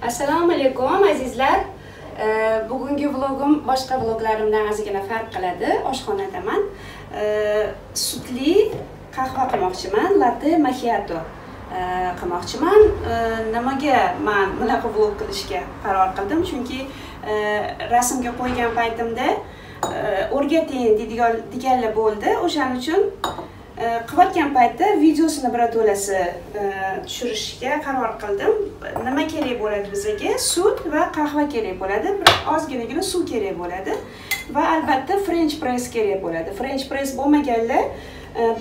Assalomu alaykum azizlar. Bugungi vlogim boshqa vloglarimdan ozgina farq qiladi. Oshxonadaman. Sutli qahva qilmoqchiman, latte macchiato qilmoqchiman. Nimaga men bunaqa vlog qilishga qaror qildim? Chunki rasmga qo'ygan paytimda o'rgating deganlar bo'ldi. O'shaning uchun qilayotgan paytda videosini birato'lasi tushirishga qaror qildim. Nima kerak bo'ladi bizga? Sut va qahva kerak bo'ladi. Bir ozginagina suv kerak bo'ladi va albatta French press kerak bo'ladi. French press bo'lmaganlar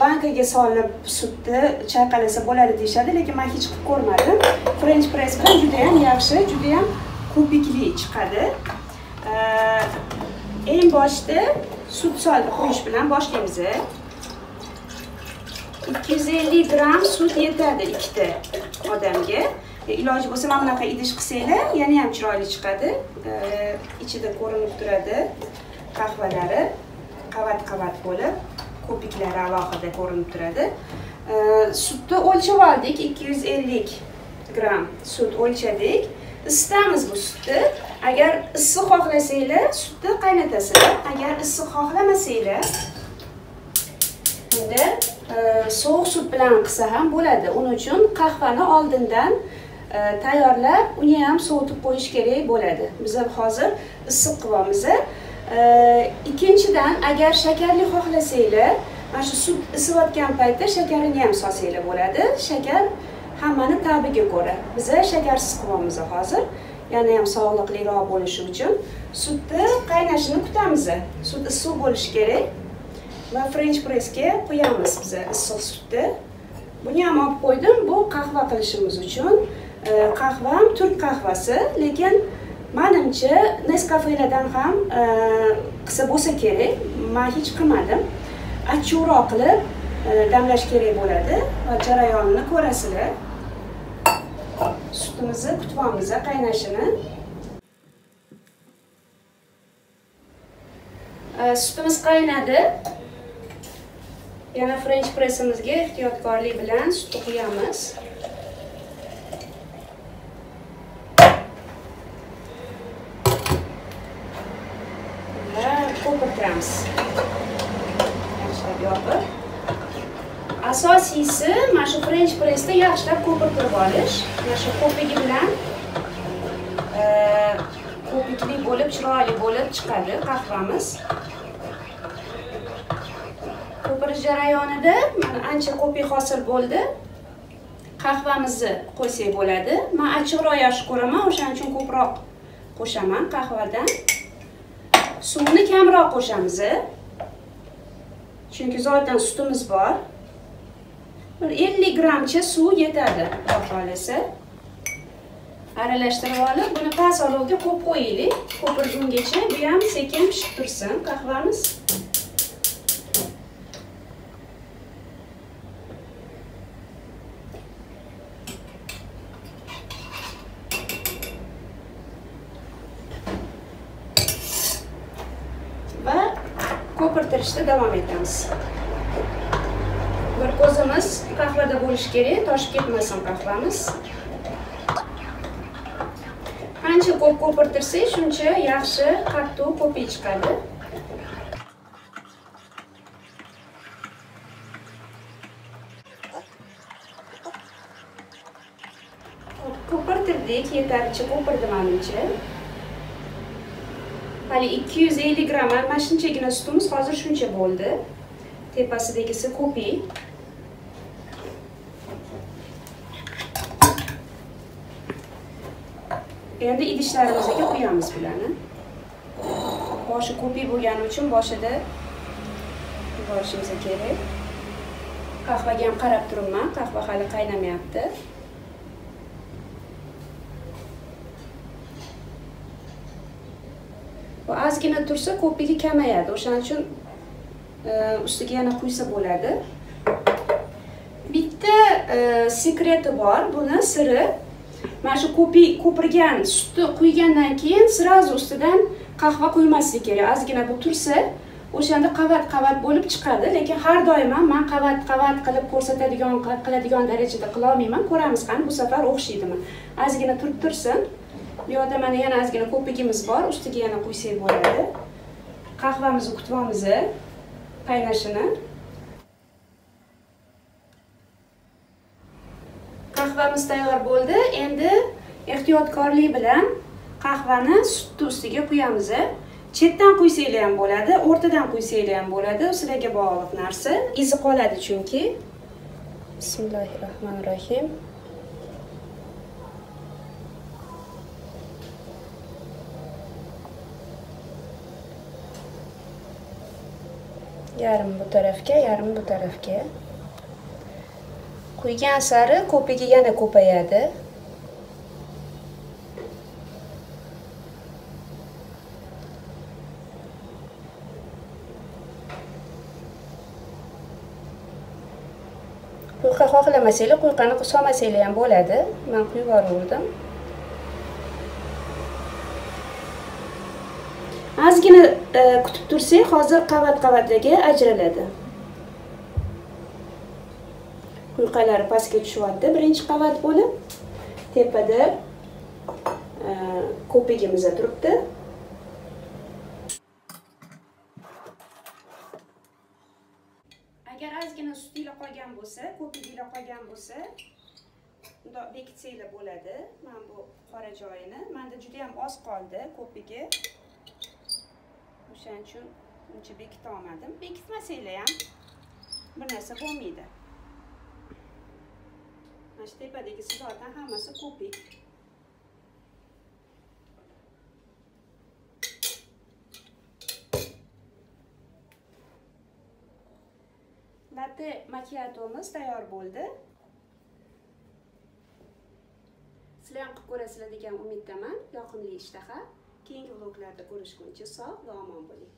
bankaga solib sutni chayqalasa bo'ladi deyshadi, lekin men hech qilib ko'rmadim. French press bilan juda ham yaxshi, juda ham ko'pikli chiqadi. Eng boshda sut solib qo'yish bilan boshlaymiz. 250 gram sut yetadi ikkita odamga. Iloji bo'lsa mana bunaqa idish qilsanglar, yana ham chiroyli chiqadi. Ichida ko'rinib turadi qahvalari, qavat-qavat bo'lib, ko'piklari alohida ko'rinib turadi. Sutni o'lchab oldik, 250 gram sut o'lchadik. Isitamiz bu sutni. Agar issiq xohlasanglar, sutni qaynatasizlar. Agar issiq xohlamasanglar, unda sovuq sut bilan qilsa ham bo'ladi. Uning uchun qahvani oldindan tayyorlab, uni ham sovutib qo'yish kerak bo'ladi. Biz hozir issiq qilamiz. Ikkinchidan, agar shakarli xohlasanglar, mana shu sut isiyotgan paytda shakarini ham solsanglar bo'ladi. Shakar hammani ta'biga ko'ra. Biz shakarsiz qilamiz hozir. Yana ham sog'liqliroq bo'lishi uchun sutni qaynashini kutamiz. Sut issiq bo'lishi kerak. Va French pressga qo'yamiz biz issiq sutni. Buni ham olib qo'ydim. Bu qahva qilishimiz uchun. Qahvam turk qahvasi, lekin menimcha Nescafe'lardan ham qilsa bo'lsa kerak. Men hech qilmadim. Achchiqroq qilib damlash kerak bo'ladi va jarayonini ko'rasizlar. Sutimizni kutamiz qaynashini. Sutimiz qaynadi. Yana French pressimizga ehtiyotkorlik bilan sutni quyamiz. Va ko'pirtiramiz. Yaxshilab yopib. Asosiysi mana shu French pressda yaxshilab ko'pirtirib olish. Mana shu ko'pigi bilan ko'pikli bo'lib, chiroyli bo'lib chiqadi qahvamiz. Ko'pirish jarayonida mana ancha ko'pik hosil bo'ldi. Qahvamizni qo'ysak bo'ladi. Men achchiqroq yaxshi ko'raman, o'shaning uchun ko'proq qo'shaman qahvadan. Suvni kamroq qo'shamiz. Chunki zotan sutimiz bor. Bir 50 gramcha suv yetadi, xohlasa. Aralashtirib olib, buni past olovga qo'yib qo'yaylik. Ko'pirgungacha bu ham sekin pishib tursin qahvamiz. Va ko'pirtirishda davom etamiz. Bir ko'zimiz qahvada bo'lishi kerak, toshib ketmasin qahvamiz. Qancha ko'p ko'pirtirsak, shuncha yaxshi qattiq ko'pik chiqadi. Ko'pirtirdik, yetarlicha ko'pirdim menimcha. Hali 250 gram, mana shunchagina sutimiz hozir shuncha bo'ldi. Tepasidagisi ko'pik. Endi idishlarimizga quyamiz bularni. Boshi ko'pik bo'lgani uchun boshida yuborishimiz kerak. Qahvaga ham qarab turibman, qahva hali qaynamayapti. Bu ozgina tursa ko'pigi kamayadi. O'shaning uchun ustiga yana quysa bo'ladi. Bitta sekreti bor, buni siri. Mana shu ko'pirgan sutni quygandan keyin sirazu ustidan qahva quymaslik kerak. Ozgina bu tursa, o'shanda qavat-qavat bo'lib chiqadi, lekin har doim men qavat-qavat qilib ko'rsatadigan, qiladigan darajada qila olmayman. Ko'ramiz qani bu safar o'xshaydimi. Ozgina turib tursin. Bu yerda mana yana ozgina ko'pigimiz bor, ustiga yana qo'ysak bo'ladi. Qahvamizni kutib qaynashini. Qahvamiz tayyor bo'ldi. Endi ehtiyotkorlik bilan qahvani sutni ustiga quyamiz. Chetdan qo'ysanglar ham bo'ladi, o'rtadan qo'ysanglar ham bo'ladi. Sizlarga bog'liq narsa. Izi qoladi chunki. Bismillahirrohmanirrohim. Yarim bu tarafga, yarim bu tarafga. Quygan sari ko'pigi yana ko'payadi. Quyqa xohlamasanglar, quyqani solmasanglar ham bo'ladi. Men quyib yubordim. Ozgina kutib tursak, hozir qavat-qavatlarga ajraladi. Quyqalari pastga tushyapti, birinchi qavat bo'lib. Tepada ko'pigimiz turibdi. Agar ozgina sutinglar qolgan bo'lsa, ko'piginglar qolgan bo'lsa, bundoq bekitsanglar bo'ladi. Men bu qora joyini, menda juda ham oz qoldi ko'pigi. O'shaning uchun uncha bekita olmadim. Bekitmasanglar ham bir narsa bo'lmaydi. Mana shu tepadagi sizlardan hammasi ko'pik. Latte macchiato'miz tayyor bo'ldi. Sizlar ham qilib ko'rasizlar degan umiddaman. Yoqimli ishtaha. Keyingi vloglarda ko'rishguncha sog' va omon bo'ling.